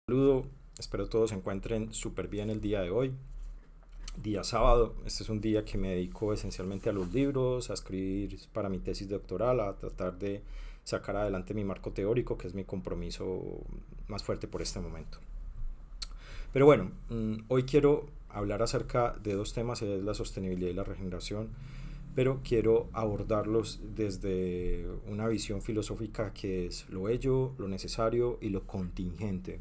Saludo, espero todos se encuentren súper bien el día de hoy, día sábado. Este es un día que me dedico esencialmente a los libros, a escribir para mi tesis doctoral, a tratar de sacar adelante mi marco teórico, que es mi compromiso más fuerte por este momento. Pero bueno, hoy quiero hablar acerca de dos temas, es la sostenibilidad y la regeneración, pero quiero abordarlos desde una visión filosófica que es lo bello, lo necesario y lo contingente.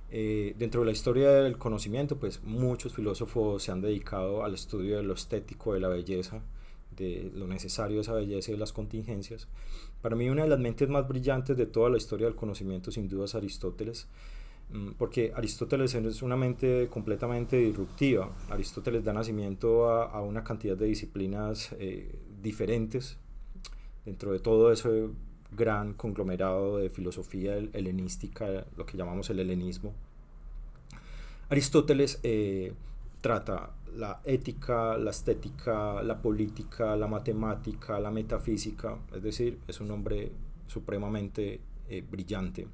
Dentro de la historia del conocimiento, pues muchos filósofos se han dedicado al estudio de lo estético de la belleza, de lo necesario de esa belleza y de las contingencias. Para mí una de las mentes más brillantes de toda la historia del conocimiento sin duda es Aristóteles, porque Aristóteles es una mente completamente disruptiva. Aristóteles da nacimiento a una cantidad de disciplinas diferentes dentro de todo ese gran conglomerado de filosofía helenística, lo que llamamos el helenismo. Aristóteles trata la ética, la estética, la política, la matemática, la metafísica, es decir, es un hombre supremamente brillante.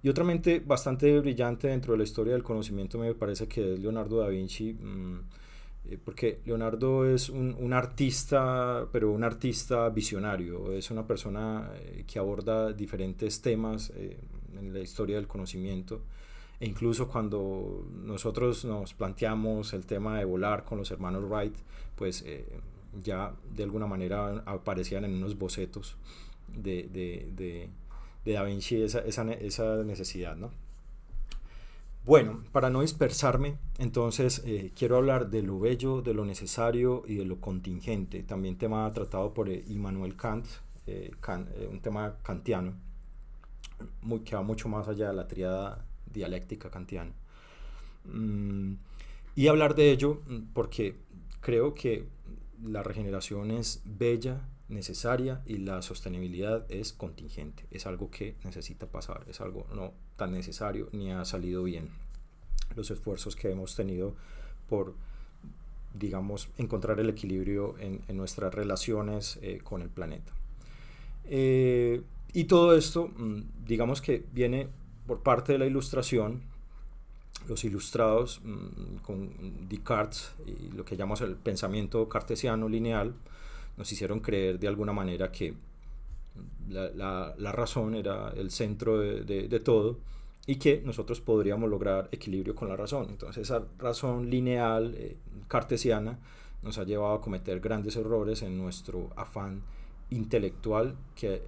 Y otra mente bastante brillante dentro de la historia del conocimiento me parece que es Leonardo da Vinci, porque Leonardo es un artista, pero un artista visionario, es una persona que aborda diferentes temas en la historia del conocimiento, e incluso cuando nosotros nos planteamos el tema de volar con los hermanos Wright, pues ya de alguna manera aparecían en unos bocetos de Da Vinci esa necesidad, ¿no? Bueno, para no dispersarme, entonces quiero hablar de lo bello, de lo necesario y de lo contingente, también tema tratado por Immanuel Kant, un tema kantiano, que va mucho más allá de la tríada dialéctica kantiana. Mm, y hablar de ello porque creo que la regeneración es bella, necesaria, y la sostenibilidad es contingente, es algo que necesita pasar, es algo no tan necesario ni ha salido bien los esfuerzos que hemos tenido por, digamos, encontrar el equilibrio en nuestras relaciones con el planeta. Y todo esto, digamos que viene por parte de la ilustración. Los ilustrados con Descartes y lo que llamamos el pensamiento cartesiano lineal nos hicieron creer de alguna manera que la razón era el centro de todo y que nosotros podríamos lograr equilibrio con la razón. Entonces esa razón lineal cartesiana nos ha llevado a cometer grandes errores en nuestro afán intelectual, que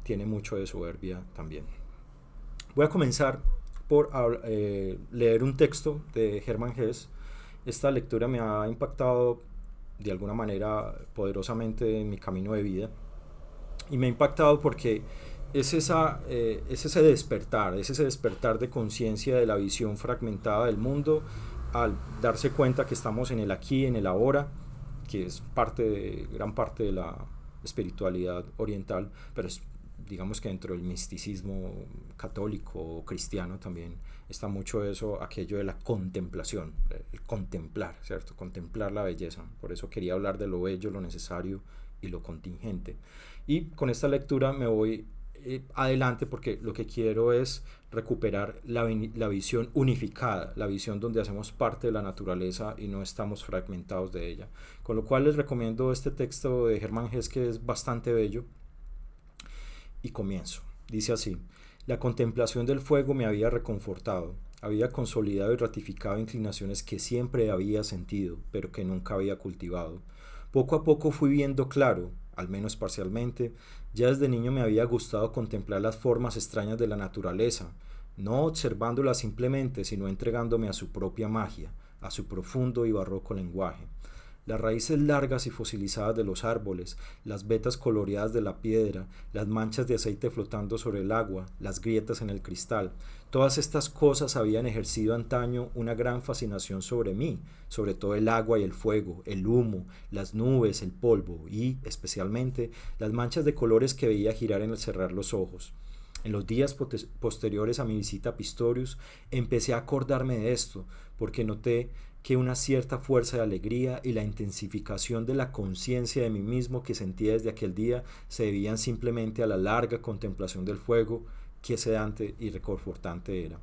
tiene mucho de soberbia también. Voy a comenzar por leer un texto de Hermann Hesse. Esta lectura me ha impactado de alguna manera poderosamente en mi camino de vida, y me ha impactado porque es ese despertar de conciencia de la visión fragmentada del mundo, al darse cuenta que estamos en el aquí, en el ahora, que es gran parte de la espiritualidad oriental, pero digamos que dentro del misticismo católico o cristiano también está mucho eso, aquello de la contemplación, el contemplar, ¿cierto? Contemplar la belleza. Por eso quería hablar de lo bello, lo necesario y lo contingente. Y con esta lectura me voy adelante porque lo que quiero es recuperar la visión unificada, la visión donde hacemos parte de la naturaleza y no estamos fragmentados de ella. Con lo cual les recomiendo este texto de Hermann Hesse, que es bastante bello, y comienzo. Dice así: la contemplación del fuego me había reconfortado, había consolidado y ratificado inclinaciones que siempre había sentido, pero que nunca había cultivado. Poco a poco fui viendo claro, al menos parcialmente. Ya desde niño me había gustado contemplar las formas extrañas de la naturaleza, no observándolas simplemente, sino entregándome a su propia magia, a su profundo y barroco lenguaje. Las raíces largas y fosilizadas de los árboles, las vetas coloreadas de la piedra, las manchas de aceite flotando sobre el agua, las grietas en el cristal, todas estas cosas habían ejercido antaño una gran fascinación sobre mí, sobre todo el agua y el fuego, el humo, las nubes, el polvo y, especialmente, las manchas de colores que veía girar en el cerrar los ojos. En los días posteriores a mi visita a Pistorius empecé a acordarme de esto, porque noté que una cierta fuerza de alegría y la intensificación de la conciencia de mí mismo que sentía desde aquel día se debían simplemente a la larga contemplación del fuego qué sedante y reconfortante era.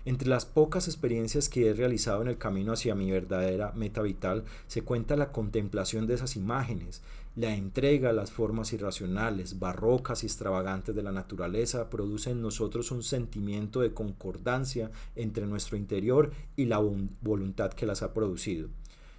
Entre las pocas experiencias que he realizado en el camino hacia mi verdadera meta vital se cuenta la contemplación de esas imágenes, la entrega a las formas irracionales, barrocas y extravagantes de la naturaleza produce en nosotros un sentimiento de concordancia entre nuestro interior y la voluntad que las ha producido.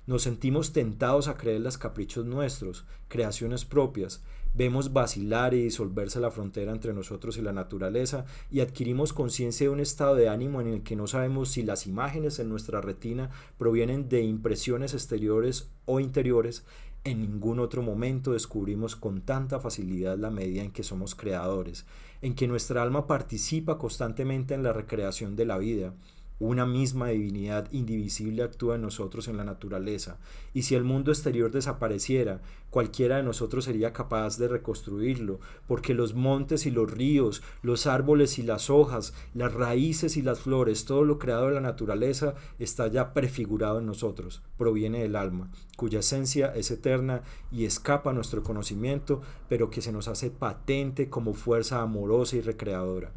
Nos sentimos tentados a creer los caprichos nuestros, creaciones propias, vemos vacilar y disolverse la frontera entre nosotros y la naturaleza y adquirimos conciencia de un estado de ánimo en el que no sabemos si las imágenes en nuestra retina provienen de impresiones exteriores o interiores. En ningún otro momento descubrimos con tanta facilidad la medida en que somos creadores, en que nuestra alma participa constantemente en la recreación de la vida. Una misma divinidad indivisible actúa en nosotros en la naturaleza, y si el mundo exterior desapareciera, cualquiera de nosotros sería capaz de reconstruirlo, porque los montes y los ríos, los árboles y las hojas, las raíces y las flores, todo lo creado de la naturaleza está ya prefigurado en nosotros, proviene del alma, cuya esencia es eterna y escapa a nuestro conocimiento, pero que se nos hace patente como fuerza amorosa y recreadora.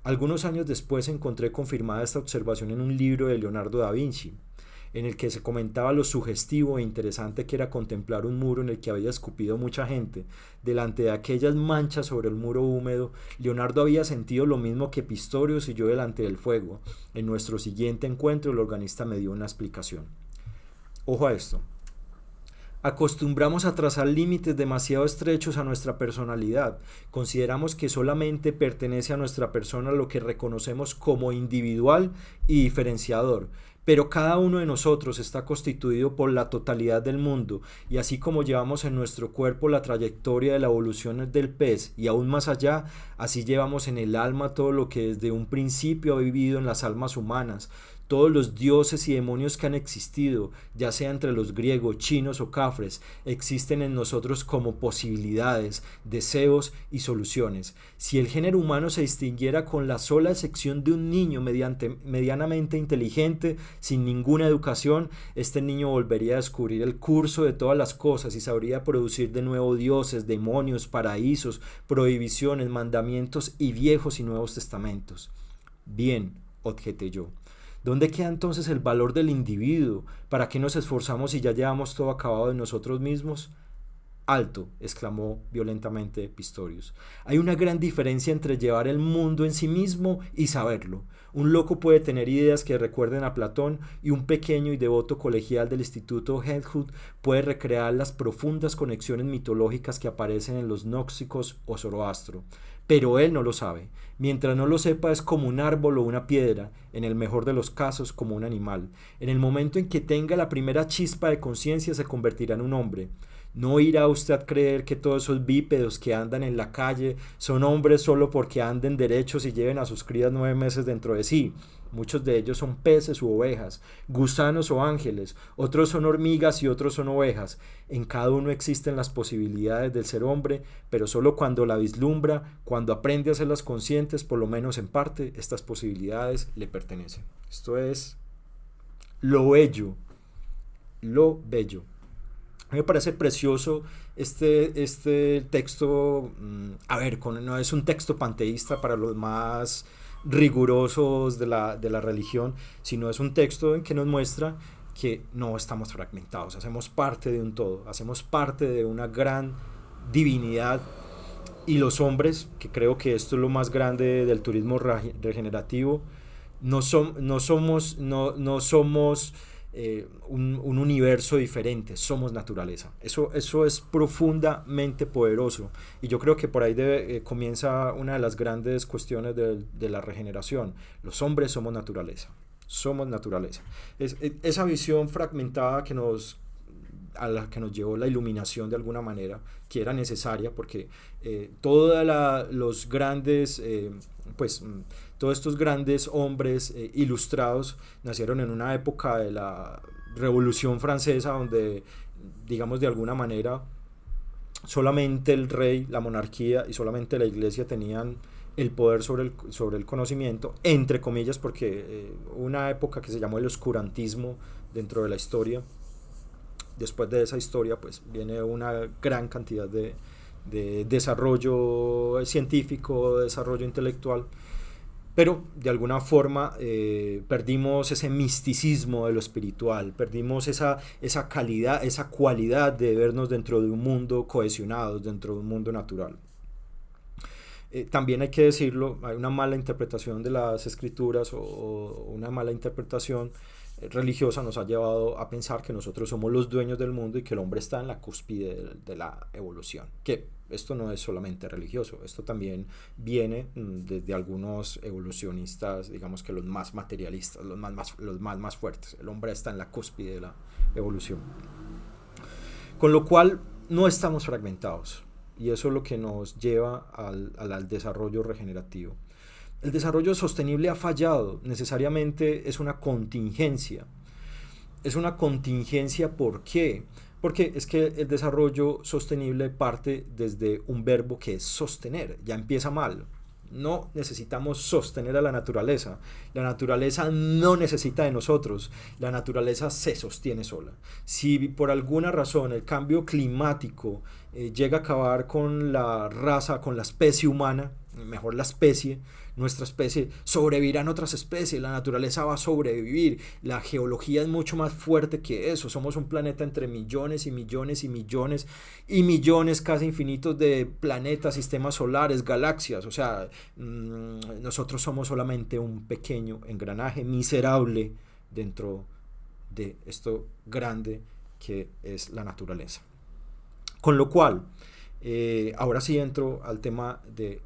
Algunos años después encontré confirmada esta observación en un libro de Leonardo da Vinci, en el que se comentaba lo sugestivo e interesante que era contemplar un muro en el que había escupido mucha gente. Delante de aquellas manchas sobre el muro húmedo, Leonardo había sentido lo mismo que Pistorius y yo delante del fuego. En nuestro siguiente encuentro, el organista me dio una explicación. Ojo a esto. Acostumbramos a trazar límites demasiado estrechos a nuestra personalidad. Consideramos que solamente pertenece a nuestra persona lo que reconocemos como individual y diferenciador. Pero cada uno de nosotros está constituido por la totalidad del mundo, y así como llevamos en nuestro cuerpo la trayectoria de la evolución del pez y aún más allá, así llevamos en el alma todo lo que desde un principio ha vivido en las almas humanas. Todos los dioses y demonios que han existido, ya sea entre los griegos, chinos o cafres, existen en nosotros como posibilidades, deseos y soluciones. Si el género humano se distinguiera con la sola excepción de un niño medianamente inteligente, sin ninguna educación, este niño volvería a descubrir el curso de todas las cosas y sabría producir de nuevo dioses, demonios, paraísos, prohibiciones, mandamientos y viejos y nuevos testamentos. Bien, objeté yo. ¿Dónde queda entonces el valor del individuo? ¿Para qué nos esforzamos si ya llevamos todo acabado de nosotros mismos? Alto, exclamó violentamente Pistorius. Hay una gran diferencia entre llevar el mundo en sí mismo y saberlo. Un loco puede tener ideas que recuerden a Platón y un pequeño y devoto colegial del Instituto Hedhood puede recrear las profundas conexiones mitológicas que aparecen en los gnósticos o Zoroastro. Pero él no lo sabe. Mientras no lo sepa es como un árbol o una piedra, en el mejor de los casos como un animal. En el momento en que tenga la primera chispa de conciencia se convertirá en un hombre. No irá usted a creer que todos esos bípedos que andan en la calle son hombres solo porque anden derechos y lleven a sus crías 9 meses dentro de sí. Muchos de ellos son peces u ovejas, gusanos o ángeles, otros son hormigas y otros son ovejas. En cada uno existen las posibilidades del ser hombre, pero solo cuando la vislumbra, cuando aprende a hacerlas conscientes, por lo menos en parte, estas posibilidades le pertenecen. Esto es lo bello, lo bello. A mí me parece precioso este texto. A ver, no es un texto panteísta para los más rigurosos de la religión, sino es un texto en que nos muestra que no estamos fragmentados, hacemos parte de un todo, hacemos parte de una gran divinidad, y los hombres, que creo que esto es lo más grande del turismo regenerativo, no somos un universo diferente, somos naturaleza. Eso es profundamente poderoso, y yo creo que por ahí comienza una de las grandes cuestiones de la regeneración. Los hombres somos naturaleza, esa visión fragmentada a la que nos llevó la iluminación de alguna manera, que era necesaria porque todos estos grandes hombres ilustrados nacieron en una época de la Revolución Francesa, donde, digamos, de alguna manera solamente el rey, la monarquía y solamente la iglesia tenían el poder sobre el conocimiento, entre comillas, porque una época que se llamó el oscurantismo dentro de la historia. Después de esa historia pues viene una gran cantidad de desarrollo científico, desarrollo intelectual, Pero de alguna forma perdimos ese misticismo de lo espiritual, perdimos esa calidad, esa cualidad de vernos dentro de un mundo cohesionado, dentro de un mundo natural. También hay que decirlo, hay una mala interpretación de las escrituras o una mala interpretación religiosa nos ha llevado a pensar que nosotros somos los dueños del mundo y que el hombre está en la cúspide de la evolución. Que esto no es solamente religioso, esto también viene desde algunos evolucionistas, digamos que los más materialistas, los más fuertes. El hombre está en la cúspide de la evolución. Con lo cual no estamos fragmentados. Y eso es lo que nos lleva al desarrollo regenerativo. El desarrollo sostenible ha fallado, necesariamente es una contingencia. Es una contingencia, ¿por qué? Porque es que el desarrollo sostenible parte desde un verbo que es sostener, ya empieza mal. No necesitamos sostener a la naturaleza. La naturaleza no necesita de nosotros. La naturaleza se sostiene sola. Si por alguna razón el cambio climático llega a acabar con la raza, con la especie humana, mejor la especie, nuestra especie, sobrevivirán otras especies, la naturaleza va a sobrevivir, la geología es mucho más fuerte que eso, somos un planeta entre millones y millones y millones y millones casi infinitos de planetas, sistemas solares, galaxias, o sea, nosotros somos solamente un pequeño engranaje miserable dentro de esto grande que es la naturaleza. Con lo cual, ahora sí entro al tema de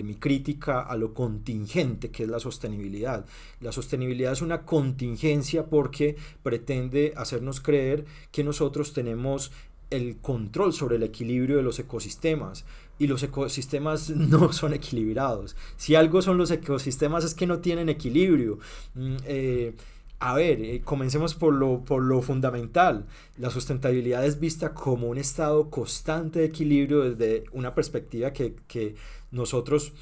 mi crítica a lo contingente que es la sostenibilidad. La sostenibilidad es una contingencia porque pretende hacernos creer que nosotros tenemos el control sobre el equilibrio de los ecosistemas, y los ecosistemas no son equilibrados. Si algo son los ecosistemas es que no tienen equilibrio. A ver, comencemos por lo fundamental. La sustentabilidad es vista como un estado constante de equilibrio desde una perspectiva que nosotros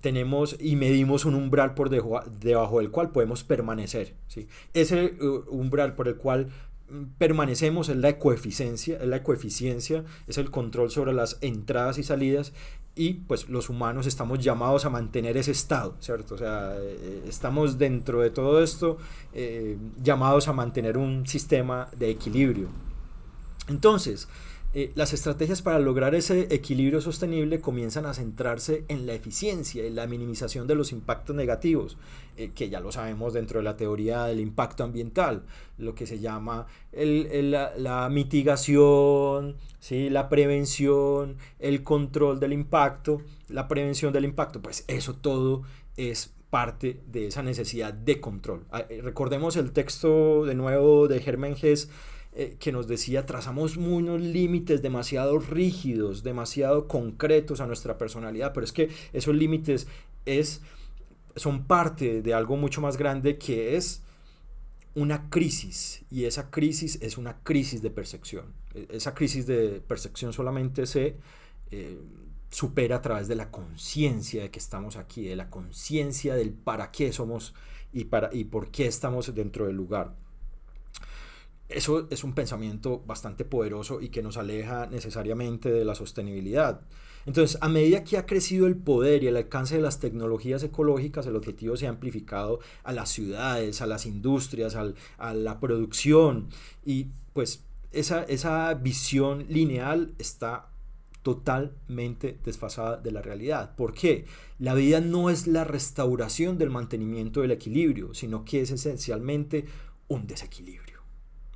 tenemos y medimos un umbral por debajo del cual podemos permanecer, ¿sí? Ese umbral por el cual permanecemos es la ecoeficiencia, es el control sobre las entradas y salidas, y pues los humanos estamos llamados a mantener ese estado, ¿cierto? O sea, estamos dentro de todo esto llamados a mantener un sistema de equilibrio. Entonces, las estrategias para lograr ese equilibrio sostenible comienzan a centrarse en la eficiencia, en la minimización de los impactos negativos, que ya lo sabemos dentro de la teoría del impacto ambiental, lo que se llama la mitigación, ¿sí? La prevención, el control del impacto, la prevención del impacto, pues eso todo es parte de esa necesidad de control. Recordemos el texto de nuevo de Hermann Hesse, que nos decía, trazamos unos límites demasiado rígidos, demasiado concretos a nuestra personalidad, pero es que esos límites son parte de algo mucho más grande, que es una crisis, y esa crisis es una crisis de percepción. Esa crisis de percepción solamente se supera a través de la conciencia de que estamos aquí, de la conciencia del para qué somos y por qué estamos dentro del lugar. Eso es un pensamiento bastante poderoso y que nos aleja necesariamente de la sostenibilidad. Entonces, a medida que ha crecido el poder y el alcance de las tecnologías ecológicas, el objetivo se ha amplificado a las ciudades, a las industrias, a la producción, y pues esa visión lineal está totalmente desfasada de la realidad. ¿Por qué? La vida no es la restauración del mantenimiento del equilibrio, sino que es esencialmente un desequilibrio.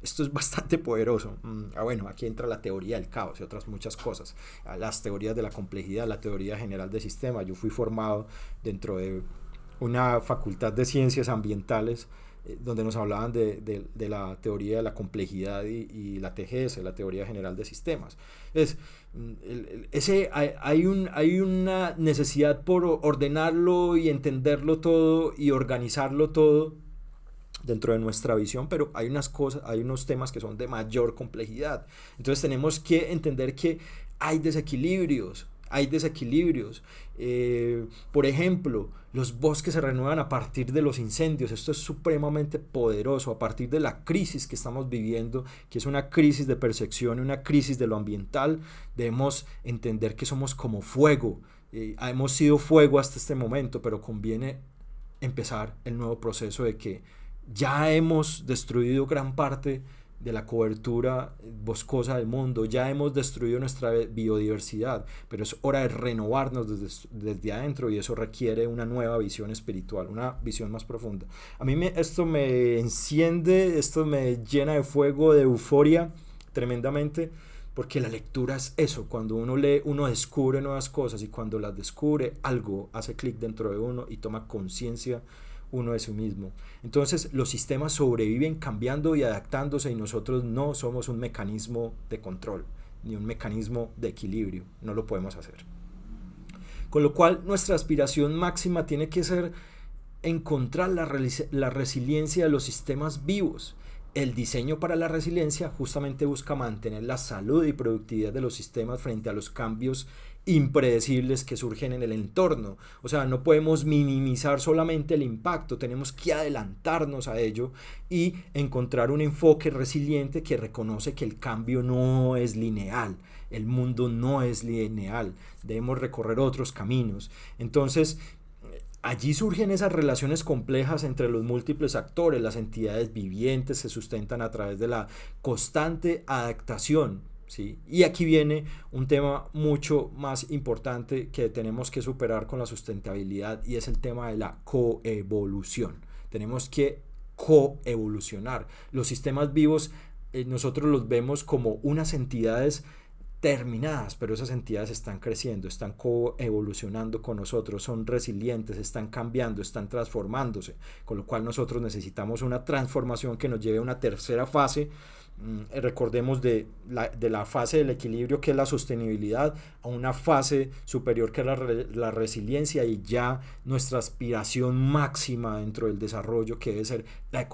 Esto es bastante poderoso. Bueno, aquí entra la teoría del caos y otras muchas cosas. Las teorías de la complejidad, la teoría general de sistemas. Yo fui formado dentro de una facultad de ciencias ambientales donde nos hablaban de la teoría de la complejidad y la TGS, la teoría general de sistemas. Entonces, hay una necesidad por ordenarlo y entenderlo todo y organizarlo todo dentro de nuestra visión, pero hay unos temas que son de mayor complejidad. Entonces tenemos que entender que hay desequilibrios. Por ejemplo, los bosques se renuevan a partir de los incendios. Esto es supremamente poderoso, a partir de la crisis que estamos viviendo, que es una crisis de percepción, una crisis de lo ambiental. Debemos entender que somos como fuego. Hemos sido fuego hasta este momento, pero conviene empezar el nuevo proceso de que ya hemos destruido gran parte de la cobertura boscosa del mundo, ya hemos destruido nuestra biodiversidad, pero es hora de renovarnos desde adentro, y eso requiere una nueva visión espiritual, una visión más profunda. A mí esto me enciende, esto me llena de fuego, de euforia tremendamente, porque la lectura es eso. Cuando uno lee, uno descubre nuevas cosas, y cuando las descubre, algo hace clic dentro de uno y toma conciencia uno de sí mismo. Entonces los sistemas sobreviven cambiando y adaptándose, y nosotros no somos un mecanismo de control ni un mecanismo de equilibrio, no lo podemos hacer. Con lo cual nuestra aspiración máxima tiene que ser encontrar la resiliencia de los sistemas vivos. El diseño para la resiliencia justamente busca mantener la salud y productividad de los sistemas frente a los cambios impredecibles que surgen en el entorno. O sea, no podemos minimizar solamente el impacto, tenemos que adelantarnos a ello y encontrar un enfoque resiliente que reconoce que el cambio no es lineal, el mundo no es lineal, debemos recorrer otros caminos. Entonces, allí surgen esas relaciones complejas entre los múltiples actores. Las entidades vivientes se sustentan a través de la constante adaptación, ¿sí? Y aquí viene un tema mucho más importante que tenemos que superar con la sustentabilidad, y es el tema de la coevolución. Tenemos que coevolucionar. Los sistemas vivos, nosotros los vemos como unas entidades terminadas, pero esas entidades están creciendo, están coevolucionando con nosotros, son resilientes, están cambiando, están transformándose, con lo cual nosotros necesitamos una transformación que nos lleve a una tercera fase. Recordemos de la fase del equilibrio, que es la sostenibilidad, a una fase superior, que es la resiliencia, y ya nuestra aspiración máxima dentro del desarrollo, que debe ser la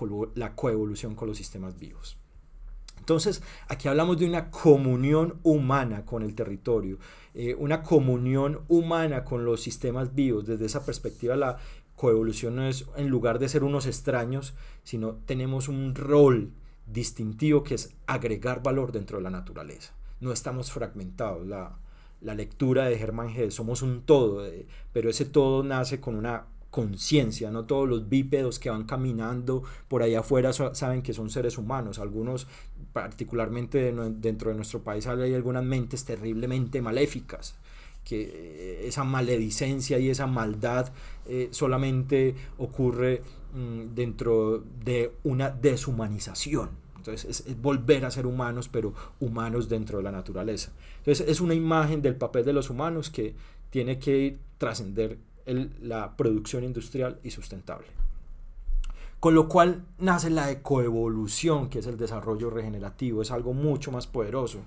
coevolución con los sistemas vivos. Entonces, aquí hablamos de una comunión humana con el territorio, una comunión humana con los sistemas vivos. Desde esa perspectiva, la coevolución no es, en lugar de ser unos extraños, sino tenemos un rol distintivo, que es agregar valor dentro de la naturaleza. No estamos fragmentados. La lectura de Hermann Hesse, somos un todo, pero ese todo nace con una conciencia. No todos los bípedos que van caminando por allá afuera saben que son seres humanos. Algunos, particularmente dentro de nuestro país, hay algunas mentes terriblemente maléficas, que esa maledicencia y esa maldad solamente ocurre dentro de una deshumanización. Entonces es volver a ser humanos, pero humanos dentro de la naturaleza. Entonces es una imagen del papel de los humanos que tiene que trascender la producción industrial y sustentable. Con lo cual nace la ecoevolución, que es el desarrollo regenerativo. Es algo mucho más poderoso.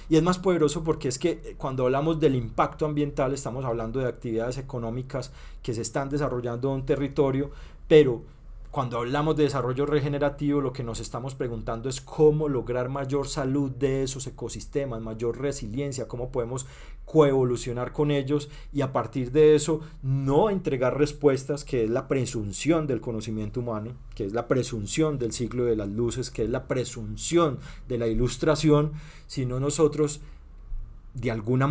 Y es más poderoso porque es que cuando hablamos del impacto ambiental, estamos hablando de actividades económicas que se están desarrollando en un territorio, pero cuando hablamos de desarrollo regenerativo, lo que nos estamos preguntando es cómo lograr mayor salud de esos ecosistemas, mayor resiliencia, cómo podemos coevolucionar con ellos, y a partir de eso no entregar respuestas, que es la presunción del conocimiento humano, que es la presunción del siglo de las luces, que es la presunción de la ilustración, sino nosotros de alguna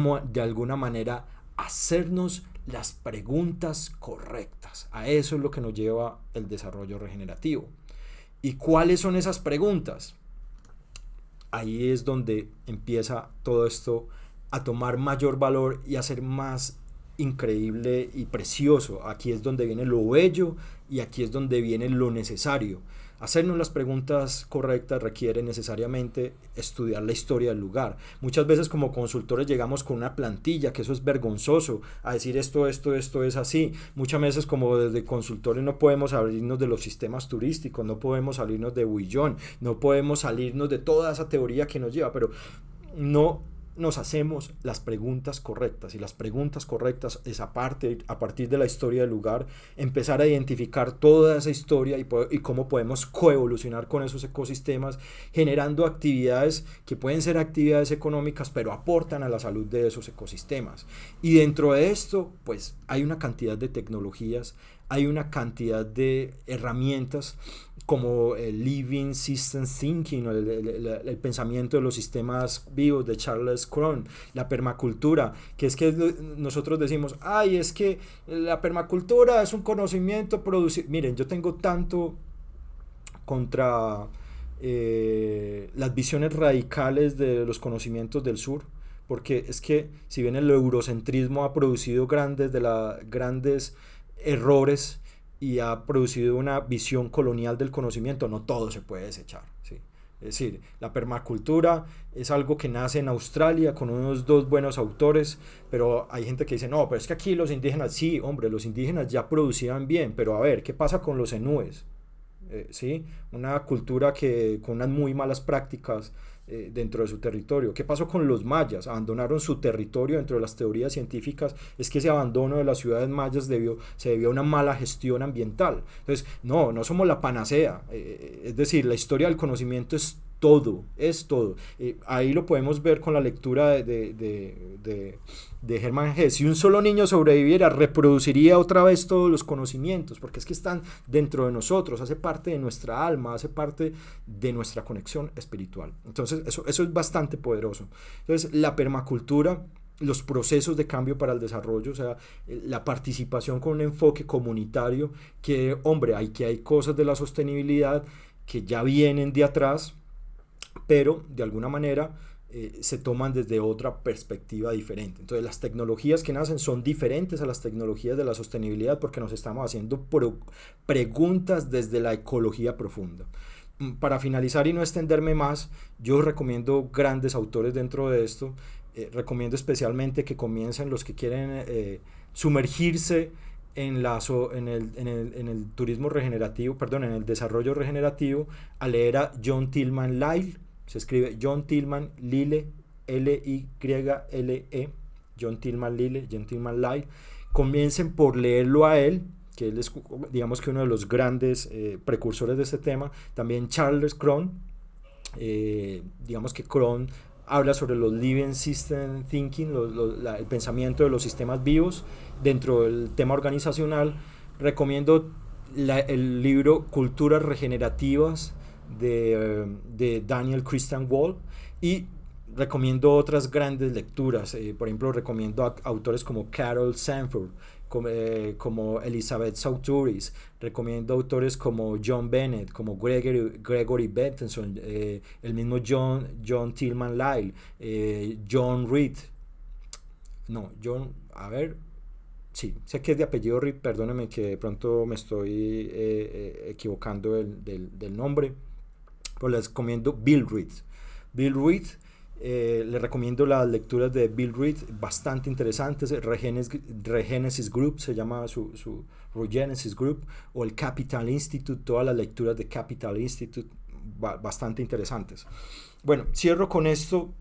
manera hacernos las preguntas correctas. A eso es lo que nos lleva el desarrollo regenerativo. ¿Y cuáles son esas preguntas? Ahí es donde empieza todo esto a tomar mayor valor y a ser más increíble y precioso. Aquí es donde viene lo bello y aquí es donde viene lo necesario. Hacernos las preguntas correctas requiere necesariamente estudiar la historia del lugar. Muchas veces como consultores llegamos con una plantilla, que eso es vergonzoso, a decir esto es así. Muchas veces como desde consultores no podemos salirnos de los sistemas turísticos, no podemos salirnos de Buillón, no podemos salirnos de toda esa teoría que nos lleva, pero no nos hacemos las preguntas correctas. Y las preguntas correctas es a partir de la historia del lugar, empezar a identificar toda esa historia y cómo podemos coevolucionar con esos ecosistemas, generando actividades que pueden ser actividades económicas, pero aportan a la salud de esos ecosistemas. Y dentro de esto, pues hay una cantidad de tecnologías, hay una cantidad de herramientas como el Living System Thinking, el pensamiento de los sistemas vivos de Charles Cron, la permacultura, que es que nosotros decimos, ay, es que la permacultura es un conocimiento producido. Miren, yo tengo tanto contra las visiones radicales de los conocimientos del sur, porque es que si bien el eurocentrismo ha producido grandes errores y ha producido una visión colonial del conocimiento, no todo se puede desechar, ¿sí? Es decir, la permacultura es algo que nace en Australia con unos dos buenos autores, pero hay gente que dice, no, pero es que aquí los indígenas, sí, hombre, los indígenas ya producían bien, pero a ver, ¿qué pasa con los enúes? ¿Sí? Una cultura que con unas muy malas prácticas dentro de su territorio. ¿Qué pasó con los mayas? Abandonaron su territorio. Dentro de las teorías científicas es que ese abandono de las ciudades mayas se debió a una mala gestión ambiental. Entonces, no somos la panacea. Es decir, la historia del conocimiento es todo. Ahí lo podemos ver con la lectura de Hermann Hesse. Si un solo niño sobreviviera, reproduciría otra vez todos los conocimientos, porque es que están dentro de nosotros, hace parte de nuestra alma, hace parte de nuestra conexión espiritual. Entonces, eso es bastante poderoso. Entonces, la permacultura, los procesos de cambio para el desarrollo, o sea, la participación con un enfoque comunitario, que, hombre, hay cosas de la sostenibilidad que ya vienen de atrás, pero de alguna manera se toman desde otra perspectiva diferente. Entonces las tecnologías que nacen son diferentes a las tecnologías de la sostenibilidad porque nos estamos haciendo preguntas desde la ecología profunda. Para finalizar y no extenderme más, yo recomiendo grandes autores dentro de esto. Recomiendo especialmente que comiencen los que quieren sumergirse en el turismo regenerativo, perdón, en el desarrollo regenerativo, a leer a John Tillman Lyle. Se escribe John Tillman Lyle, Lyle, John Tillman Lyle, John Tillman Lyle. Comiencen por leerlo a él, que él es, digamos que uno de los grandes precursores de este tema. También Charles Cron, digamos que Cron habla sobre los Living System Thinking, el pensamiento de los sistemas vivos dentro del tema organizacional. Recomiendo el libro Culturas Regenerativas de Daniel Christian Wall, y recomiendo otras grandes lecturas. Por ejemplo, recomiendo a autores como Carol Sanford, como Elizabeth Soutouris. Recomiendo autores como John Bennett, como Gregory Bateson, el mismo John Tillman Lyle, John Reed. Sí, sé que es de apellido Reed, perdóneme que de pronto me estoy equivocando del nombre. Pues les recomiendo Bill Reed. Les recomiendo las lecturas de Bill Reed, bastante interesantes. Regenesis Group se llama su Regenesis Group, o el Capital Institute, todas las lecturas de Capital Institute, bastante interesantes. Bueno, cierro con esto.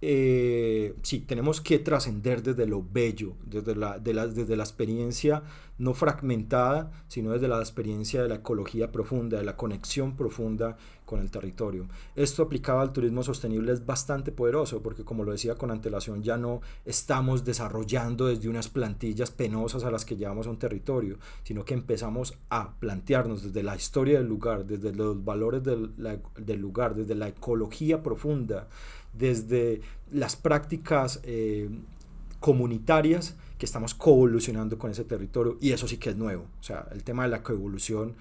Sí, tenemos que trascender desde lo bello, desde la experiencia no fragmentada, sino desde la experiencia de la ecología profunda, de la conexión profunda con el territorio. Esto aplicado al turismo sostenible es bastante poderoso, porque como lo decía con antelación, ya no estamos desarrollando desde unas plantillas penosas a las que llevamos a un territorio, sino que empezamos a plantearnos desde la historia del lugar, desde los valores del lugar, desde la ecología profunda, desde las prácticas comunitarias, que estamos coevolucionando con ese territorio, y eso sí que es nuevo. O sea, el tema de la coevolución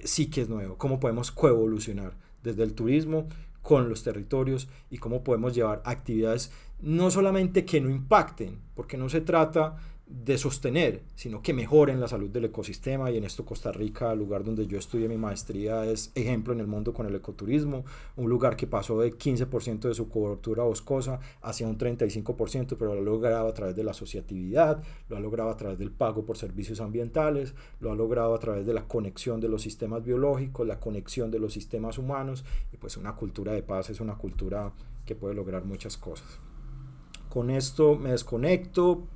sí que es nuevo. ¿Cómo podemos coevolucionar desde el turismo con los territorios, y cómo podemos llevar actividades no solamente que no impacten, porque no se trata de sostener, sino que mejoren la salud del ecosistema? Y en esto Costa Rica, el lugar donde yo estudié mi maestría, es ejemplo en el mundo con el ecoturismo, un lugar que pasó de 15% de su cobertura boscosa hacia un 35%, pero lo ha logrado a través de la asociatividad, lo ha logrado a través del pago por servicios ambientales, lo ha logrado a través de la conexión de los sistemas biológicos, la conexión de los sistemas humanos, y pues una cultura de paz es una cultura que puede lograr muchas cosas. Con esto me desconecto.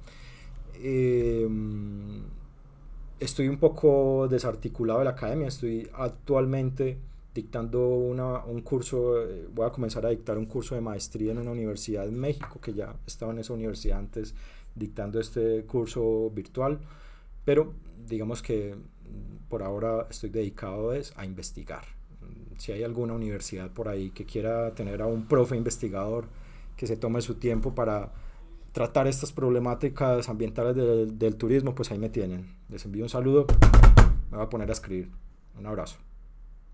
Estoy un poco desarticulado de la academia. Estoy actualmente dictando un curso, voy a comenzar a dictar un curso de maestría en una universidad en México, que ya estaba en esa universidad antes dictando este curso virtual. pero digamos que por ahora estoy dedicado a investigar. Si hay alguna universidad por ahí que quiera tener a un profe investigador que se tome su tiempo para tratar estas problemáticas ambientales del turismo, pues ahí me tienen. Les envío un saludo, me voy a poner a escribir. Un abrazo.